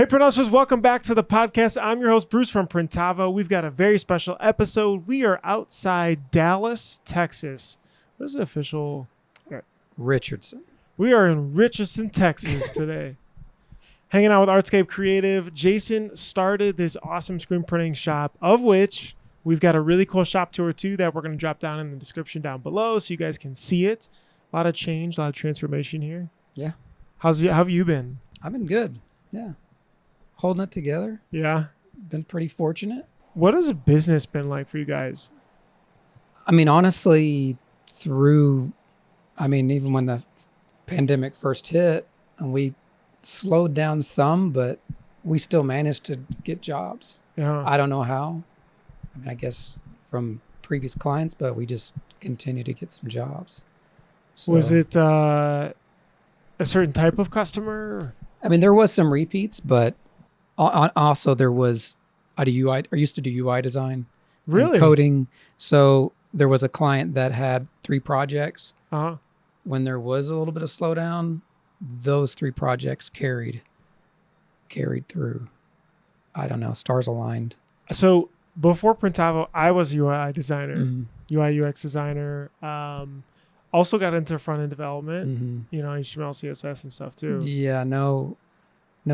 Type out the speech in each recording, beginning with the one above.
Hey, Printers, welcome back to the podcast. I'm your host, Bruce from Printavo. We've got a very special episode. We are outside Dallas, Texas. What is the official? Richardson. We are in Richardson, Texas today. Hanging out with Artscape Creative. Jason started this awesome screen printing shop, of which we've got a really cool shop tour too that we're going to drop down in the description down below so you guys can see it. A lot of change, a lot of transformation here. Yeah. How have you been? I've been good. Yeah. Holding it together. Yeah. Been pretty fortunate. What has business been like for you guys? I mean, honestly, even when the pandemic first hit, and we slowed down some, but we still managed to get jobs. Yeah. I don't know how. I guess from previous clients, but we just continue to get some jobs. So, was it a certain type of customer? There was some repeats, but also there was, I used to do UI design. Really? And coding. So there was a client that had 3 projects. Uh-huh. When there was a little bit of slowdown, those 3 projects carried through. I don't know, stars aligned. So before Printavo, I was a UI designer, Mm-hmm. UI UX designer. Also got into front end development, Mm-hmm. HTML, CSS and stuff too. Yeah, no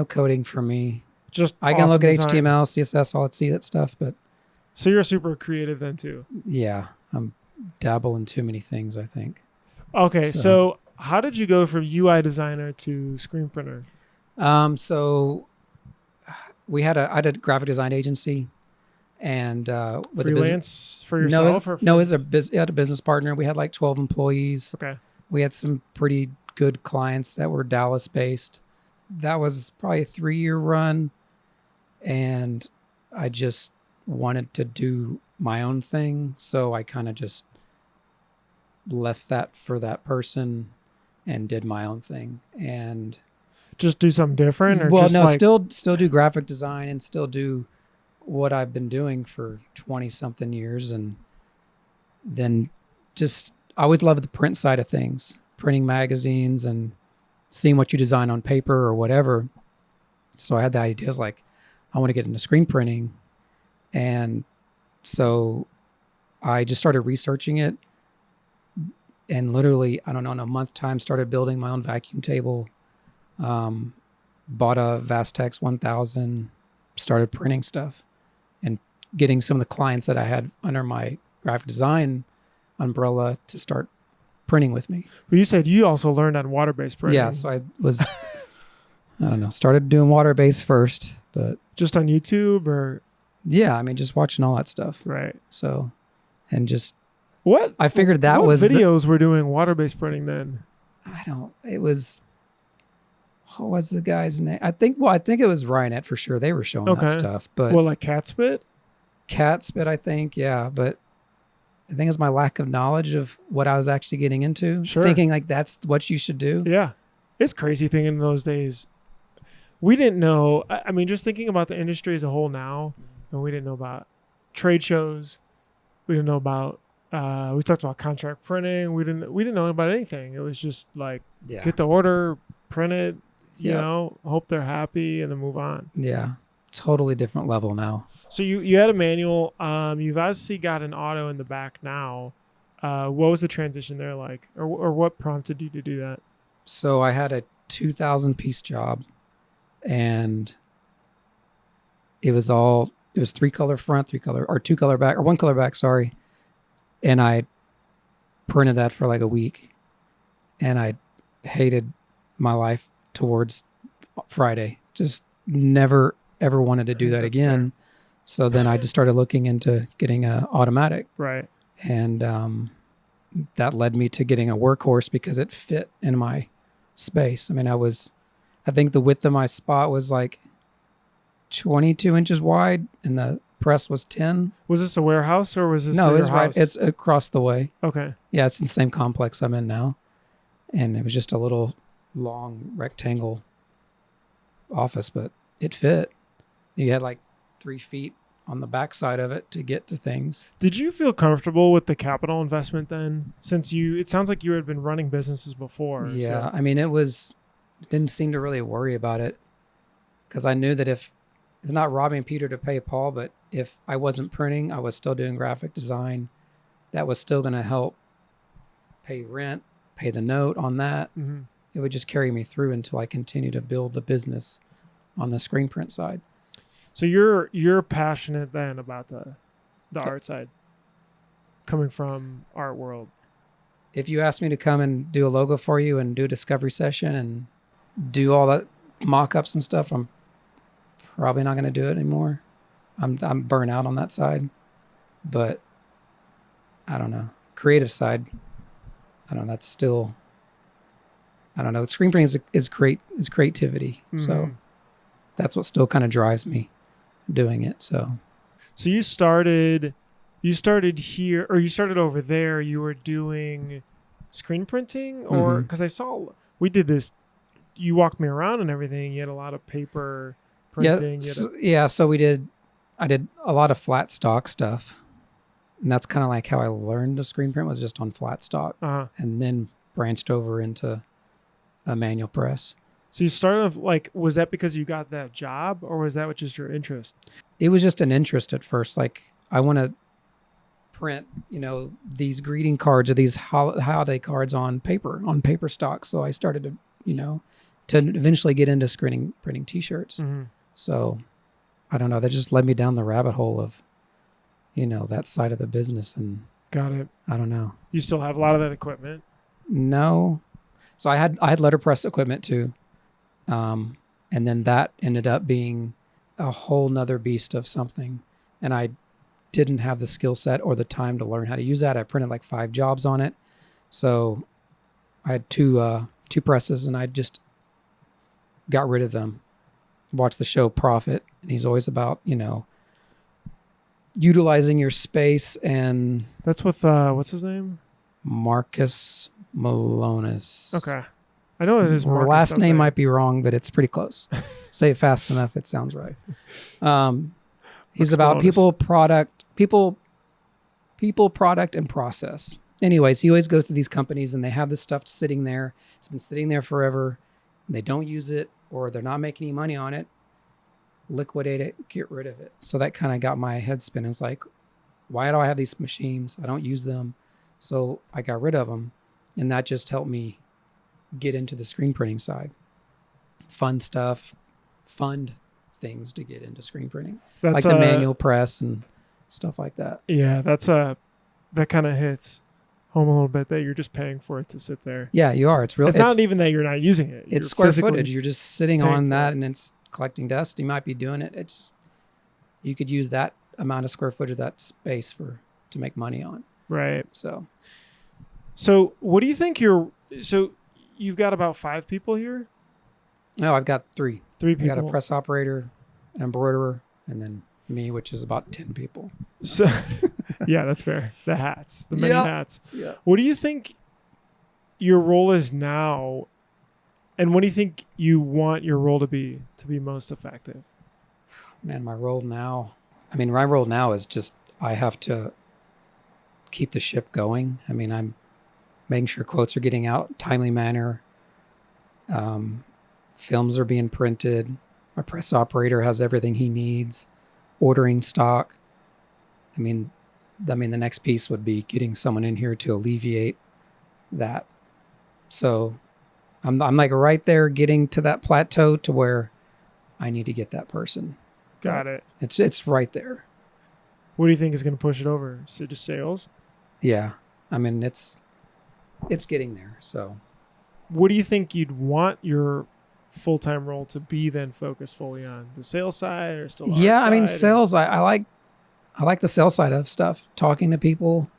coding for me. Just I can awesome look at design. HTML, CSS, all see that stuff, but So you're super creative then too. yeah, I'm dabble in too many things, I think. Okay, so how did you go from UI designer to screen printer? So I had a graphic design agency, and with Freelance for yourself? it was I had a business partner. We had like 12 employees. Okay. We had some pretty good clients that were Dallas based. That was probably a 3-year run, and I just wanted to do my own thing, so I kind of just left that for that person and did my own thing. And Just do something different? Or well, just no, like, still do graphic design and still do what I've been doing for 20 something years. And then I always loved the print side of things, printing magazines and seeing what you design on paper or whatever. So I had the ideas like, I want to get into screen printing. And so I just started researching it, and literally, I don't know, in a month time, started building my own vacuum table, bought a Vastex 1000, started printing stuff and getting some of the clients that I had under my graphic design umbrella to start printing with me. But you said you also learned on water-based printing. Yeah, so I was, started doing water-based first, but... Just on YouTube or... Yeah, just watching all that stuff. Right. So, and just... What? I figured that what was... videos were doing water-based printing then? It was... What was the guy's name? I think it was Ryanette for sure. They were showing that stuff. But Well, like Catspit? Catspit, I think, yeah. But I think it's my lack of knowledge of what I was actually getting into. Sure. Thinking like that's what you should do. Yeah. It's crazy thinking in those days. We didn't know. Just thinking about the industry as a whole now, and we didn't know about trade shows. We didn't know about... we talked about contract printing. We didn't know about anything. It was just like, get the order, print it, hope they're happy, and then move on. Yeah. Totally different level now. So you had a manual. You've obviously got an auto in the back now. What was the transition there like? Or what prompted you to do that? So I had a 2,000 piece job, and it was 3 color front, 2 color back, or 1 color back, sorry. And I printed that for like a week, and I hated my life towards Friday. Just never, ever wanted to do that again. Fair. So then I just started looking into getting a automatic. Right. And that led me to getting a workhorse because it fit in my space. I think the width of my spot was like 22 inches wide, and the press was 10. Was this a warehouse or was this No, it's house? right. It's across the way. Okay. Yeah, it's in the same complex I'm in now. And it was just a little long rectangle office, but it fit. You had like 3 feet on the backside of it to get to things. Did you feel comfortable with the capital investment then? Since it sounds like you had been running businesses before. Yeah. So. Didn't seem to really worry about it. because I knew that if it's not robbing Peter to pay Paul, but if I wasn't printing, I was still doing graphic design. That was still going to help pay rent, pay the note on that. Mm-hmm. It would just carry me through until I continue to build the business on the screen print side. So you're passionate then about the art side, coming from art world. If you ask me to come and do a logo for you and do a discovery session and do all that mock-ups and stuff, I'm probably not going to do it anymore. I'm burnt out on that side. But I don't know. Creative side, I don't know. That's still, I don't know. Screen printing is creativity. Mm-hmm. So that's what still kind of drives me doing it. So you started here, or you started over there. You were doing screen printing, or because I saw we did this. You walked me around and everything. You had a lot of paper printing. Yeah. So I did a lot of flat stock stuff, and that's kind of like how I learned to screen print, was just on flat stock, and then branched over into a manual press. So you started off, like, was that because you got that job, or was that just your interest? It was just an interest at first. Like, I want to print, these greeting cards or these holiday cards on paper stock. So I started to, to eventually get into printing t-shirts. Mm-hmm. So I don't know, that just led me down the rabbit hole of, that side of the business. And got it. I don't know. You still have a lot of that equipment? No. So I had letterpress equipment too. And then that ended up being a whole nother beast of something. And I didn't have the skill set or the time to learn how to use that. I printed like 5 jobs on it. So I had two presses, and I just got rid of them. Watch the show Profit, and he's always about, utilizing your space. And that's with, what's his name? Marcus Malonis. Okay. I know it is Marcus. Last name might be wrong, but it's pretty close. Say it fast enough, it sounds right. He's about people, product, and process. Anyways, he always goes to these companies, and they have this stuff sitting there. It's been sitting there forever. And they don't use it, or they're not making any money on it. Liquidate it, get rid of it. So that kind of got my head spinning. It's like, why do I have these machines? I don't use them. So I got rid of them, and that just helped me get into the screen printing side. Fund things to get into screen printing, like the manual press and stuff like that. Yeah, that kind of hits home a little bit, that you're just paying for it to sit there. Yeah, you are. It's not even that you're not using it. It's square footage. You're just sitting on that, and it's collecting dust. You might be doing it. It's just, you could use that amount of square footage, that space to make money on. Right. So what do you think you've got about 5 people here? No, I've got 3. 3 people. I got a press operator, an embroiderer, and then me, which is about 10 people. So, yeah, that's fair. The hats, the many hats. Yeah. What do you think your role is now, and what do you think you want your role to be most effective? Man, my role now is just, I have to keep the ship going. I mean, I'm making sure quotes are getting out in a timely manner. Films are being printed. My press operator has everything he needs. Ordering stock. I mean, the next piece would be getting someone in here to alleviate that. So I'm like right there, getting to that plateau to where I need to get that person. Got it. It's right there. What do you think is going to push it over? So just sales? Yeah. I mean, it's getting there. So what do you think you'd want your full-time role to be then focused fully on? The sales side, or still? Yeah, I mean, sales. I like the sales side of stuff. Talking to people,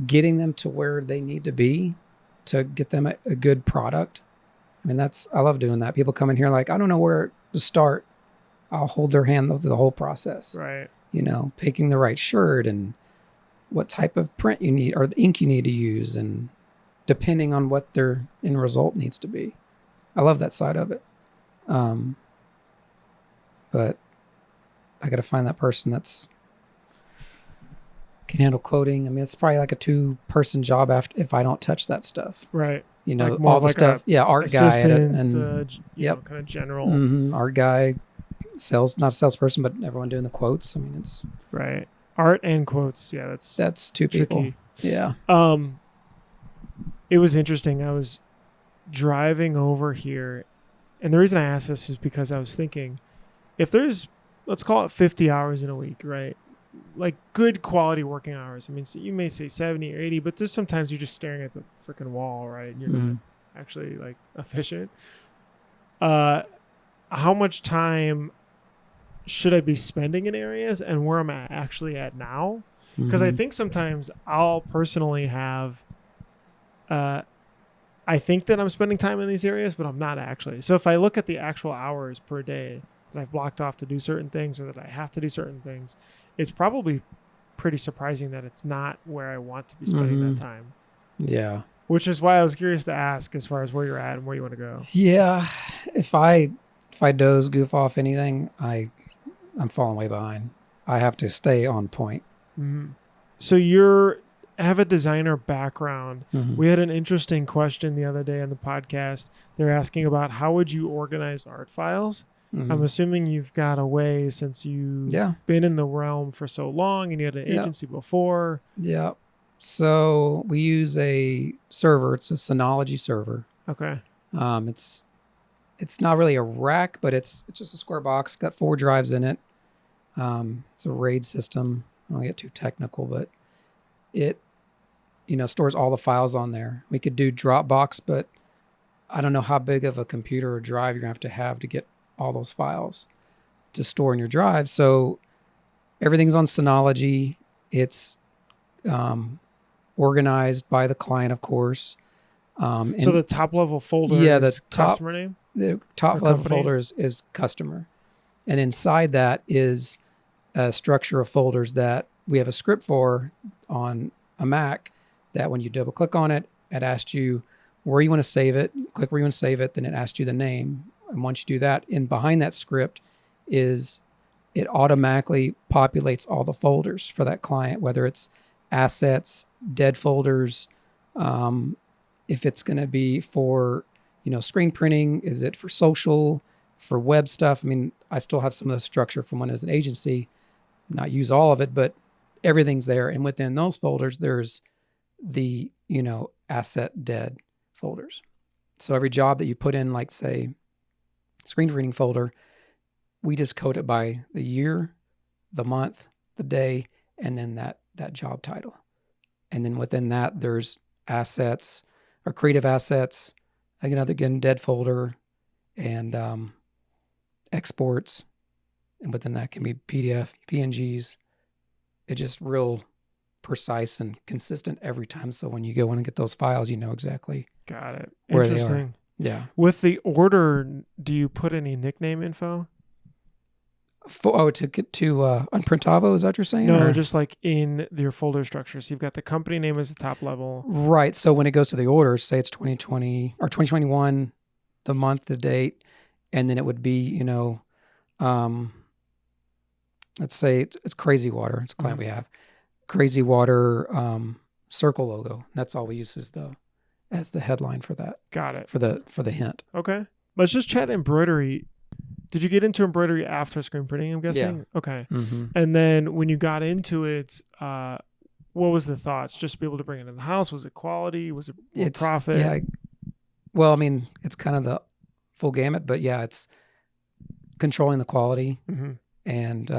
getting them to where they need to be to get them a good product. I mean, I love doing that. People come in here like, I don't know where to start. I'll hold their hand through the whole process. Right. Picking the right shirt and what type of print you need, or the ink you need to use, and depending on what their end result needs to be. I love that side of it. But I got to find that person that's can handle quoting. I mean, it's probably like a 2-person job if I don't touch that stuff. Right. you know, Like more all of the like stuff. a Yeah, art guy at it, assistant, and yep, kind of general. art guy, not a salesperson, but everyone doing the quotes. I mean, it's right. Art and quotes. Yeah, that's two people. tricky. Yeah. It was interesting. I was driving over here, and the reason I asked this is because I was thinking, if there's, let's call it 50 hours in a week, right? Like good quality working hours. I mean, so you may say 70 or 80, but there's sometimes you're just staring at the freaking wall, right? And you're not actually like efficient. How much time should I be spending in areas, and where am I actually at now? Because I think sometimes I'll personally have, I think that I'm spending time in these areas, but I'm not actually. So if I look at the actual hours per day that I've blocked off to do certain things, or that I have to do certain things, it's probably pretty surprising that it's not where I want to be spending that time. Yeah. Which is why I was curious to ask as far as where you're at and where you want to go. Yeah. If I goof off anything, I'm falling way behind. I have to stay on point. So have a designer background. We had an interesting question the other day on the podcast. They're asking about how would you organize art files? I'm assuming you've got a way, since you've been in the realm for so long and you had an agency before. Yeah. So we use a server. It's a Synology server. Okay. It's not really a rack, but it's just a square box. Got 4 drives in it. It's a RAID system. I don't get too technical, but it, stores all the files on there. We could do Dropbox, but I don't know how big of a computer or drive you're gonna have to get all those files to store in your drive. So everything's on Synology. It's organized by the client, of course. So the top level folder is customer name? The top level folder is customer. And inside that is a structure of folders that we have a script for on a Mac, that when you double click on it, it asks you where you want to save it. Click where you want to save it, then it asks you the name. And once you do that, in behind that script is it automatically populates all the folders for that client, whether it's assets, dead folders, if it's going to be for, screen printing, is it for social, for web stuff? I mean, I still have some of the structure from when I was an agency, not use all of it, but everything's there. And within those folders, there's the, asset dead folders. So every job that you put in, like say, screen printing folder, we just code it by the year, the month, the day, and then that job title. And then within that, there's assets or creative assets, again, dead folder, and exports. And within that can be PDF, PNGs. It's just real precise and consistent every time. So when you go in and get those files, you know exactly got it. Where Interesting. they are. Yeah. With the order, do you put any nickname info? To get to on Printavo, is that what you're saying? No, just like in your folder structure. So you've got the company name as the top level. Right. So when it goes to the order, say it's 2020 or 2021, the month, the date, and then it would be, let's say it's Crazy Water. It's a client we have. Crazy Water circle logo. That's all we use as the headline for that. Got it. For the hint. Okay. Let's just chat embroidery. Did you get into embroidery after screen printing, I'm guessing? Yeah. Okay. And then when you got into it, what was the thoughts? Just to be able to bring it in the house? Was it quality? Was it more profit? Yeah. Well, I mean, it's kind of the full gamut, but yeah, it's controlling the quality. And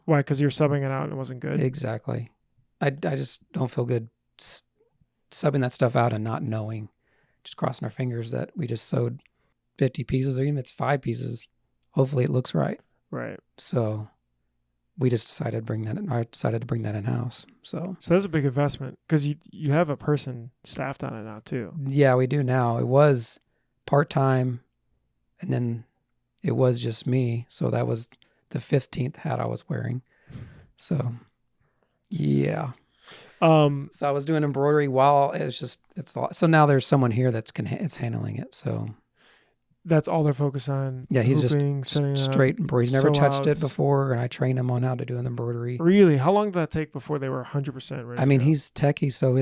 why? Because you're subbing it out and it wasn't good? Exactly. I just don't feel good subbing that stuff out and not knowing, just crossing our fingers that we just sewed 50 pieces, or even if it's 5 pieces. Hopefully it looks right. Right. So we just decided to bring that in. I decided to bring that in-house. So that's a big investment, because you have a person staffed on it now too. Yeah, we do now. It was part-time, and then it was just me. So that was the 15th hat I was wearing. So yeah. So I was doing embroidery while it's a lot. So now there's someone here it's handling it. So that's all they're focused on. Yeah, he's hooping, just straight embroidery. He's never touched it before, and I trained him on how to do an embroidery. Really? How long did that take before they were 100% ready? I mean, he's techie, so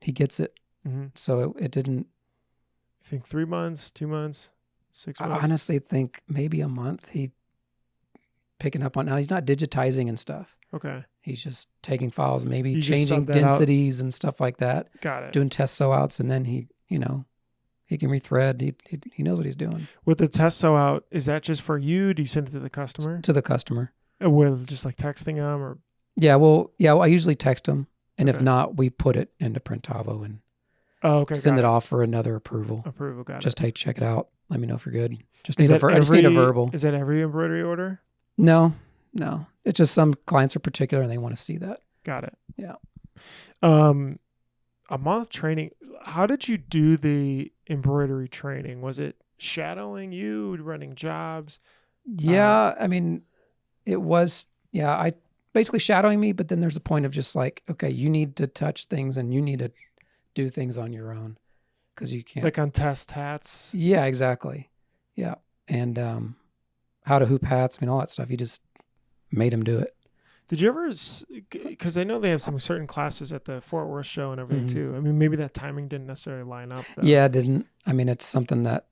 he gets it. So it didn't. You think 3 months, 2 months, 6 I months? honestly think maybe a month. He picking up on now. He's not digitizing and stuff. Okay. He's just taking files, maybe You just changing sub that out. densities and stuff like that. Got it. Doing test sew outs, and then he can rethread. He knows what he's doing. With the test sew out, is that just for you? Do you send it to the customer? To the customer. With just like texting them or? Yeah, well, I usually text them, and if Okay. not, we put it into Printavo and Okay. send got it off for another approval. Approval. Got Just, it. hey, check it out. Let me know if you're good. Just Is need that I just need a every- verbal. Is that every embroidery order? No. It's just some clients are particular and they want to see that. Got it. Yeah. A month training. How did you do the embroidery training? Was it shadowing you, running jobs? Yeah, I mean, it was, I basically shadowing me, but then there's a point of just like, okay, you need to touch things and you need to do things on your own because you can't. Like on test hats? Yeah, exactly. Yeah. And how to hoop hats, I mean, all that stuff. You just made him do it. Did you ever, because I know they have some certain classes at the Fort Worth show and everything too. I mean, maybe that timing didn't necessarily line up. Though. Yeah, it didn't. I mean, it's something that,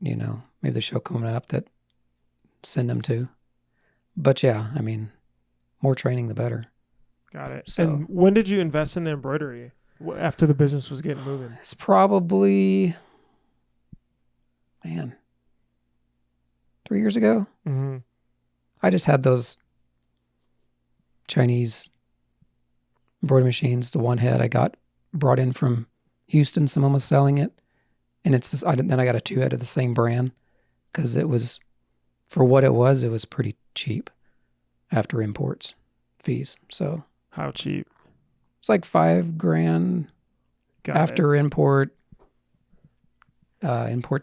maybe the show coming up that send them to. But yeah, I mean, more training, the better. Got it. So- And when did you invest in the embroidery? After the business was getting moving? It's probably, 3 years ago. Mm-hmm. I just had those Chinese embroidery machines. The one head I got brought in from Houston. Someone was selling it, and then I got a 2-head of the same brand because it was, for what it was pretty cheap after imports fees. So How cheap? it's like $5,000 Got after it. import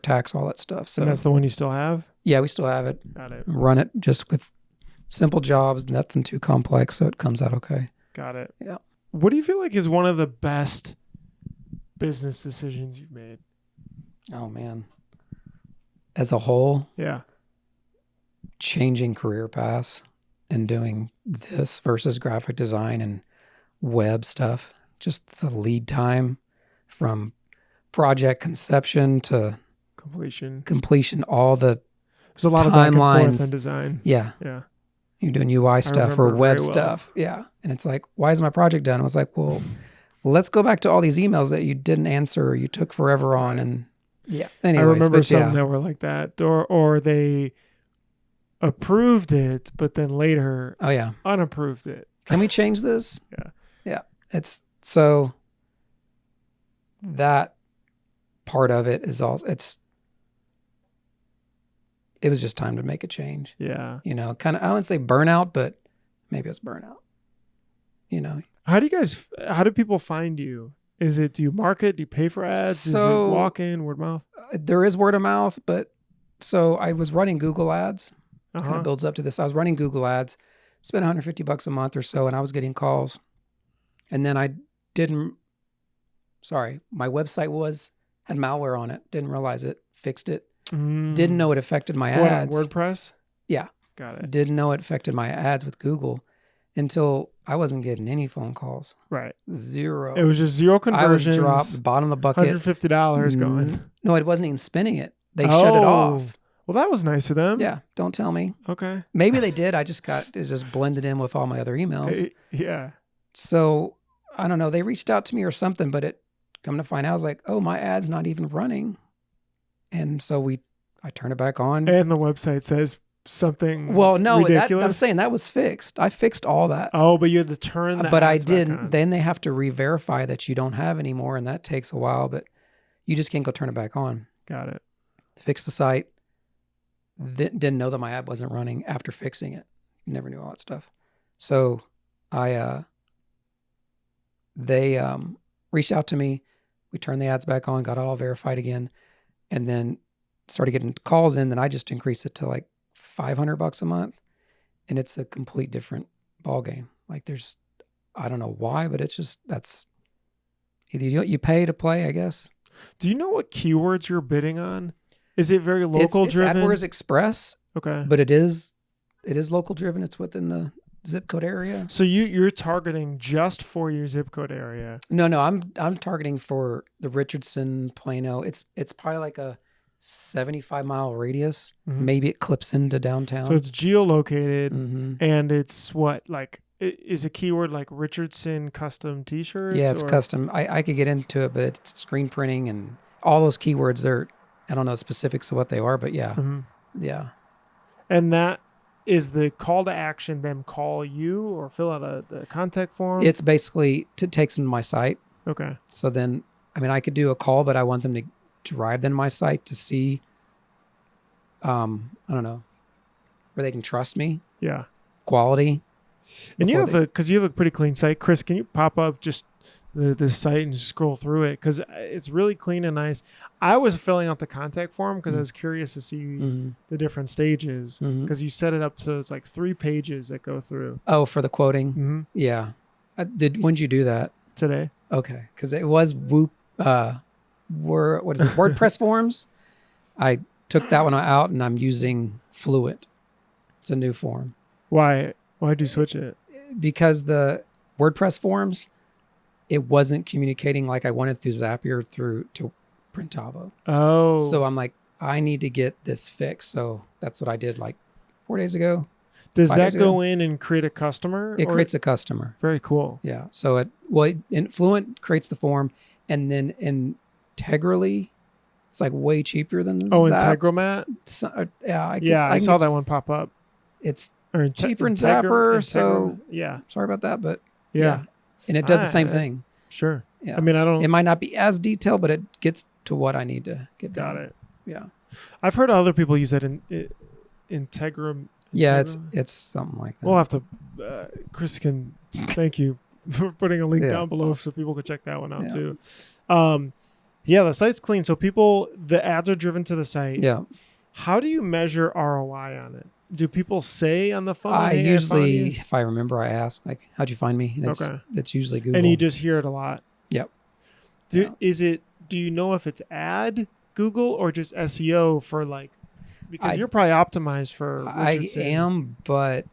tax, all that stuff. So And that's the one you still have? yeah, we still have it. Got it. Run it just with simple jobs, nothing too complex, so it comes out okay. Got it. Yeah. What do you feel like is one of the best business decisions you've made? Oh man. As a whole, Yeah. changing career paths and doing this versus graphic design and web stuff, just the lead time from project conception to completion, all the There's a lot of back and forth timelines. in design. yeah, Yeah. you're doing UI stuff or remember web very well. stuff. Yeah. And it's like, why is my project done? I was like, well, let's go back to all these emails that you didn't answer or you took forever on. And yeah. Anyways, I remember but some yeah. that were like that, or they approved it, but then later Oh yeah. unapproved it. Can we change this? Yeah. Yeah. It's so that part of it is also, it was just time to make a change, Yeah. kind of, I wouldn't say burnout, but maybe it's burnout, How do people find you? Do you market? Do you pay for ads? Is it So- walk in, word of mouth? There is word of mouth, but so I was running Google ads. Kind Uh-huh. of builds up to this. I was running Google ads, spent $150 a month or so, and I was getting calls. And then my website had malware on it. Didn't realize it. Fixed it. Didn't know it affected my What, ads. WordPress? Yeah. Got it. Didn't know it affected my ads with Google until I wasn't getting any phone calls. Right. Zero. It was just zero I was conversions. dropped, bottom of the bucket. $150 going. No, it wasn't even spinning it. They shut it off. Well, that was nice of them. Yeah, don't tell me. Okay. Maybe they did. It just blended in with all my other emails. Yeah. So I don't know. They reached out to me or something, but come to find out, I was like, oh, my ad's not even running. And so I turned it back on. And the website says something Well, no, ridiculous. I'm saying that was fixed. I fixed all that. Oh, but you had to turn the But I ads back didn't. on. Then they have to re-verify that you don't have anymore, and that takes a while. But you just can't go turn it back on. Got it. Fix the site. Didn't know that my ad wasn't running after fixing it. Never knew all that stuff. So they reached out to me. We turned the ads back on, got it all verified again, and then started getting calls in. Then I just increased it to like $500 a month, and it's a complete different ball game. Like I don't know why, but that's either you pay to play, I guess. Do you know what keywords you're bidding on? Is it very local it's driven? AdWords Express, Okay. but it is local driven. It's within zip code area. So you're targeting just for your zip code area. No, I'm targeting for the Richardson, Plano. It's probably like a 75-mile radius. Maybe it clips into downtown. So it's geolocated, and it's what, like, is a keyword like Richardson custom T-shirts? Yeah, it's custom. I could get into it, but it's screen printing and all those keywords. I don't know specifics of what they are, but yeah, yeah. And that is the call to action. Them call you or fill out the contact form. It's basically takes them to my site. Okay. So then, I mean, I could do a call, but I want them to drive them to my site to see, I don't know, where they can trust me. Yeah. Quality. And you have a pretty clean site. Chris, can you pop up just the site and just scroll through it? Because it's really clean and nice. I was filling out the contact form because I was curious to see the different stages, because you set it up so it's like 3 pages that go through. Oh, for the quoting? Yeah. When'd you do that? Today. Okay. Because it was WordPress forms. I took that one out and I'm using Fluent. It's a new form. Why'd you switch it? Because the WordPress forms, it wasn't communicating like I wanted through Zapier to Printavo. Oh. So I'm like, I need to get this fixed. So that's what I did like 4 days ago. Does that go in and create a customer? It creates a customer. Very cool. Yeah. So Fluent creates the form, and then Integrally, it's like way cheaper than Integromat? So, I saw that one pop up. It's cheaper than Zapper. So yeah, sorry about that, but yeah. And it does the same thing. Sure. Yeah. I mean, it might not be as detailed, but it gets to what I need to get done. Got it. Yeah. I've heard other people use that in Integram. Yeah, it's something like that. We'll have to. Chris can. Thank you for putting a link down below so people can check that one out too. The site's clean, so the ads are driven to the site. Yeah. How do you measure ROI on it? Do people say on the phone? I usually, if I remember, I ask like, "How'd you find me?" And it's usually Google. And you just hear it a lot. Yep. Do you know if it's ad Google or just SEO for like? Because you're probably optimized for Richardson. I am, but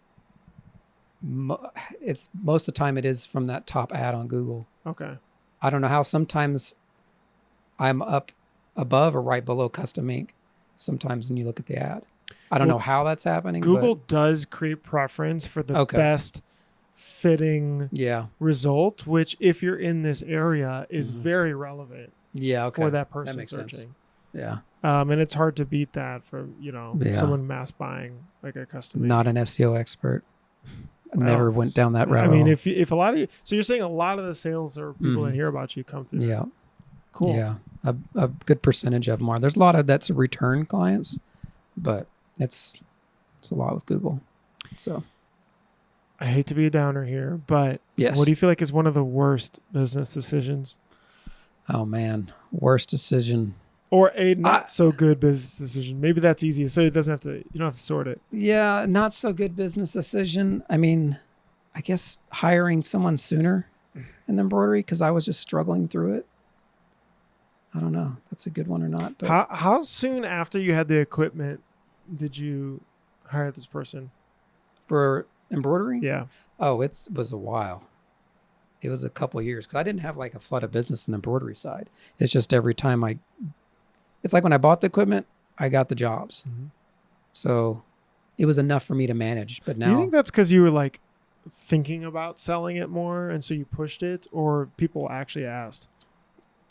it's most of the time it is from that top ad on Google. Okay. I don't know how. Sometimes I'm up above or right below custom ink. Sometimes when you look at the ad, I don't know how that's happening. Google does create preference for the best fitting result, which if you're in this area is very relevant. Yeah. Okay. For that person that makes searching. Sense. Yeah. And it's hard to beat that from, someone mass buying like a custom. Not an SEO expert. Never went down that route. I mean, if a lot of so you're saying a lot of the sales or people that hear about you come through. Yeah. Cool. Yeah. A good percentage of them are. There's a lot of that's return clients, but it's a lot with Google. So I hate to be a downer here, but what do you feel like is one of the worst business decisions? Oh man, worst decision. Or a not so good business decision. Maybe that's easy. So it doesn't have to, you don't have to sort it. Yeah, not so good business decision. I mean, I guess hiring someone sooner in the embroidery because I was just struggling through it. I don't know. if That's a good one or not. But how soon after you had the equipment did you hire this person? For embroidery? Yeah. Oh, it was a while. It was a couple of years because I didn't have like a flood of business in the embroidery side. It's just every time it's like when I bought the equipment, I got the jobs. So it was enough for me to manage. But now, do you think that's because you were like thinking about selling it more and so you pushed it, or people actually asked?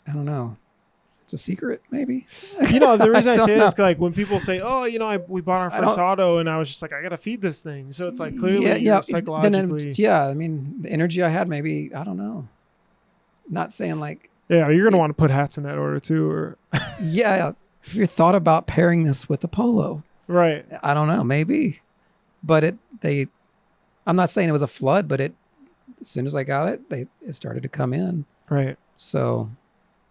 I don't know. It's a secret, maybe. The reason I say this is like when people say, "Oh, we bought our first auto," and I was just like, "I got to feed this thing." So it's like clearly you're psychologically. I mean, the energy I had, maybe I don't know. Not saying like. Yeah, you're gonna want to put hats in that order too, or. Yeah, have you thought about pairing this with a polo? Right. I don't know, maybe, but I'm not saying it was a flood, but as soon as I got it, it started to come in. Right. So,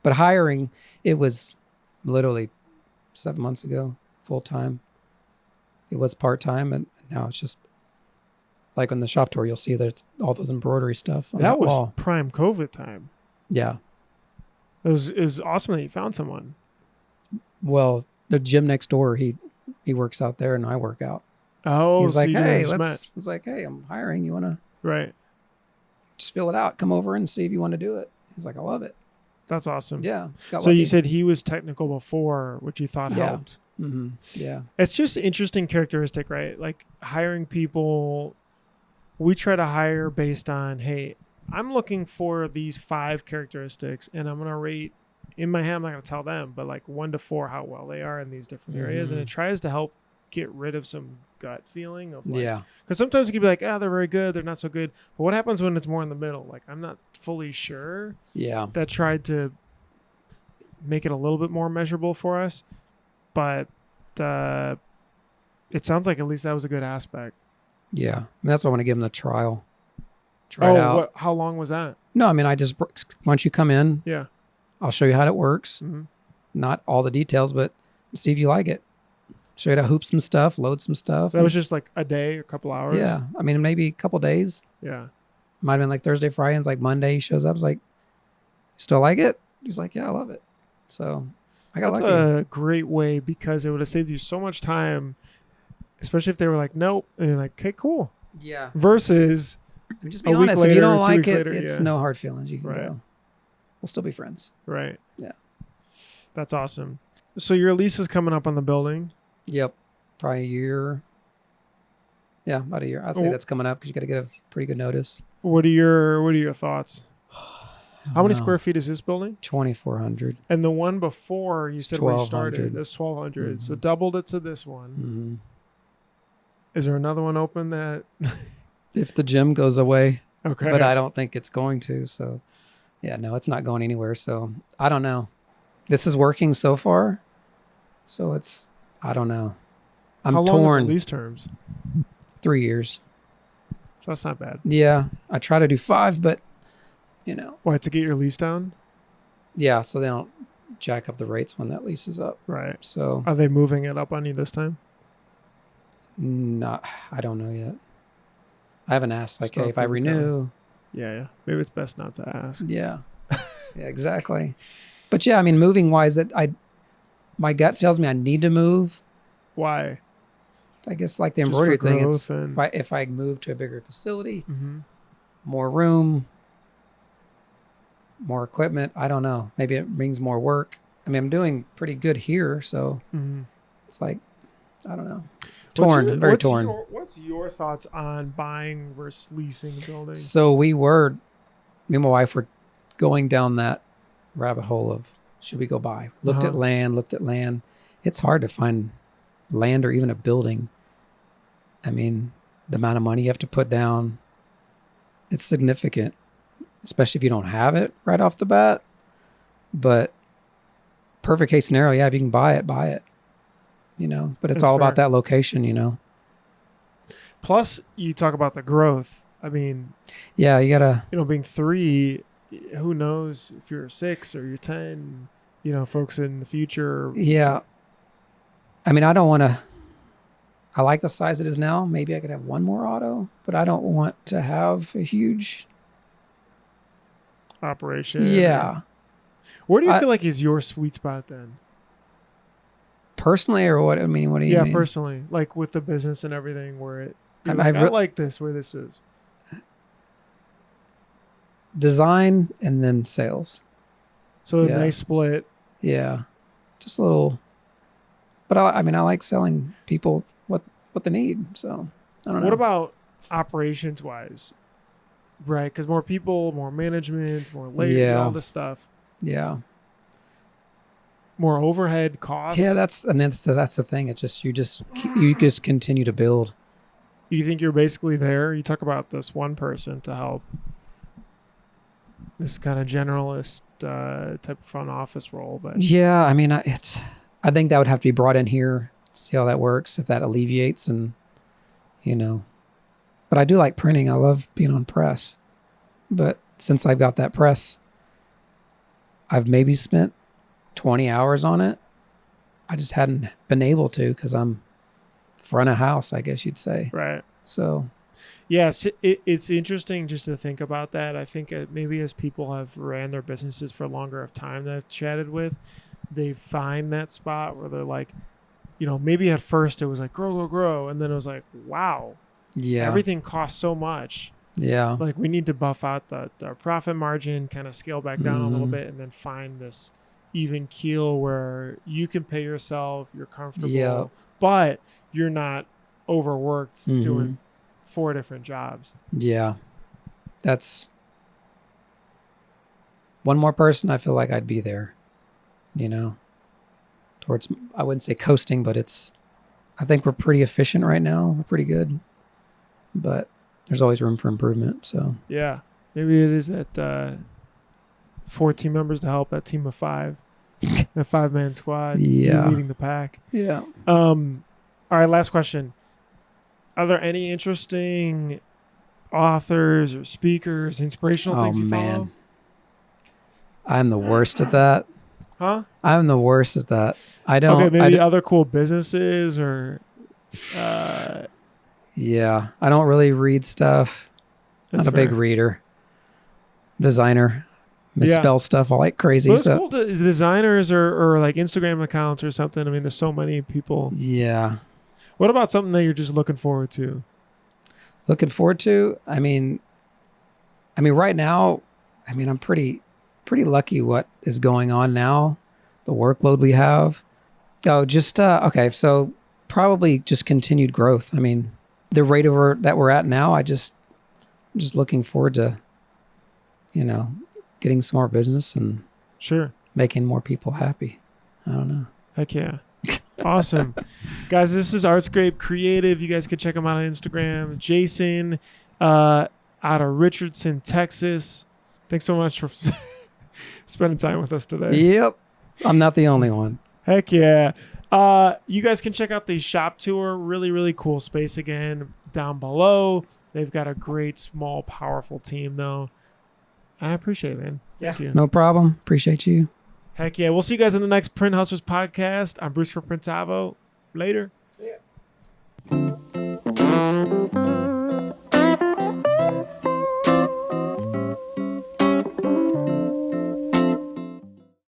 but hiring, it was literally 7 months ago, full time. It was part time, and now it's just like on the shop tour, you'll see there's all those embroidery stuff. That was prime COVID time. Yeah. It was awesome that you found someone. Well, the gym next door, he works out there and I work out. Oh, He's so like, you hey, just met. he's like, hey, I'm hiring. You want to Right. just fill it out? Come over and see if you want to do it. He's like, I love it. That's awesome. Yeah. Got So you lucky. said he was technical before, which you thought Yeah. helped. Mm-hmm. Yeah. It's just an interesting characteristic, right? Like hiring people, we try to hire based on, hey, I'm looking for these 5 characteristics, and I'm going to rate in my head. I'm not going to tell them, but like 1 to 4, how well they are in these different areas. And it tries to help get rid of some gut feeling of like, Yeah. because sometimes you can be like, oh, they're very good, they're not so good. But what happens when it's more in the middle? Like, I'm not fully sure. Yeah. That tried to make it a little bit more measurable for us, but it sounds like at least that was a good aspect. Yeah. And that's why I want to give him the trial. Try it out. How long was that? No, I mean, once you come in, Yeah. I'll show you how it works. Mm-hmm. Not all the details, but see if you like it. Show you how to hoop some stuff, load some stuff. That was just like a day, a couple hours. Yeah. I mean, maybe a couple days. Yeah. Might have been like Thursday, Friday, and it's like Monday he shows up. It's like, still like it? He's like, yeah, I love it. So I got That's lucky. a great way, because it would have saved you so much time, especially if they were like, nope. And you're like, okay, cool. Yeah. Versus I mean, just be a week honest. If later, you don't 2 like weeks it, later, it's yeah. no hard feelings. You can Right. go. We'll still be friends. Right. Yeah. That's awesome. So your lease is coming up on the building. Yep. Probably a year. Yeah, about a year. I'd say that's coming up because you got to get a pretty good notice. What are your thoughts? How many square feet is this building? 2,400. And the one before you said where you 1,200. started, that's 1,200. Mm-hmm. So doubled it to this one. Mm-hmm. Is there another one open that? If the gym goes away, Okay. but I don't think it's going to. So, yeah, no, it's not going anywhere. So I don't know. This is working so far. So I don't know. I'm How long torn. is the lease terms? 3 years. So that's not bad. Yeah, I try to do 5, but Why, to get your lease down? yeah, so they don't jack up the rates when that lease is up. Right. So Are they moving it up on you this time? I don't know yet. I haven't asked. Like, Still hey, if I have to come. renew, Yeah. Maybe it's best not to ask. yeah, yeah, exactly. But yeah, I mean, moving wise, my gut tells me I need to move. Why? I guess like the Just embroidery for thing. It's growth and- if I move to a bigger facility, Mm-hmm. more room, more equipment. I don't know. Maybe it brings more work. I mean, I'm doing pretty good here, so Mm-hmm. it's like I don't know. Torn, very torn. What's your thoughts on buying versus leasing a building? So me and my wife were going down that rabbit hole of should we go buy? Looked at land. It's hard to find land or even a building. I mean, the amount of money you have to put down, it's significant, especially if you don't have it right off the bat. But perfect case scenario, yeah, if you can buy it, buy it. But it's That's all about fair. that location, Plus, you talk about the growth. I mean, Yeah, you gotta. being 3, who knows if you're 6 or you're 10, folks in the future. Yeah. I mean, I don't want to. I like the size it is now. Maybe I could have one more auto, but I don't want to have a huge. Operation. Yeah. Where do you feel like is your sweet spot then? Personally, or what? I mean, what do you mean? Yeah, personally, like with the business and everything, where it. I like this, where this is. Design and then sales. So a Yeah. nice split. Yeah. Just a little. But I mean, I like selling people what they need. So I don't know. What about operations wise? Right, because more people, more management, more labor, Yeah. all this stuff, Yeah. more overhead costs. Yeah, that's the thing. It just you just continue to build. You think you're basically there? You talk about this one person to help. This kind of generalist type of front office role, but Yeah, I mean, I think that would have to be brought in here, see how that works, if that alleviates, and But I do like printing. I love being on press. But since I've got that press, I've maybe spent 20 hours on it. I just hadn't been able to because I'm front of house, I guess you'd say. right. So Yes, it's interesting just to think about that. I think maybe as people have ran their businesses for longer of time that I've chatted with, they find that spot where they're like, maybe at first it was like grow. And then it was like, wow, Yeah. everything costs so much. Yeah. Like we need to buff out the profit margin, kind of scale back down a little Mhm. bit, and then find this even keel where you can pay yourself, you're comfortable, Yeah. but you're not overworked Mhm. doing 4 different jobs. Yeah. That's one more person. I feel like I'd be there, towards, I wouldn't say coasting, but I think we're pretty efficient right now. We're pretty good, but there's always room for improvement. So Yeah. Maybe it is that 4 team members to help that team of 5, a 5-man squad, Yeah. you leading the pack. yeah. All right, last question. Are there any interesting authors or speakers, inspirational things you follow? I'm the worst at that. Huh? I'm the worst at that. I don't. Okay, maybe other cool businesses or Yeah, I don't really read stuff. that's Not a big fair. reader. Designer. Misspell stuff all like crazy. Well, it's So cool to designers or like Instagram accounts or something. I mean, there's so many people. yeah, What about something that you're just looking forward to? looking forward to. I mean, right now, I'm pretty lucky what is going on now. The workload we have. Oh, just okay. So probably just continued growth. I mean, the rate that we're at now, I'm just looking forward to, getting some more business and Sure. making more people happy. I don't know. Heck yeah. Awesome. Guys, this is Artscape Creative. You guys can check him out on Instagram. Jason out of Richardson, Texas. Thanks so much for spending time with us today. Yep. I'm not the only one. Heck yeah. You guys can check out the shop tour. Really, really cool space again down below. They've got a great, small, powerful team, though. I appreciate it, man. Thank you. No problem. Appreciate you. Heck yeah. We'll see you guys in the next Print Hustlers podcast. I'm Bruce for Printavo. Later. Yeah.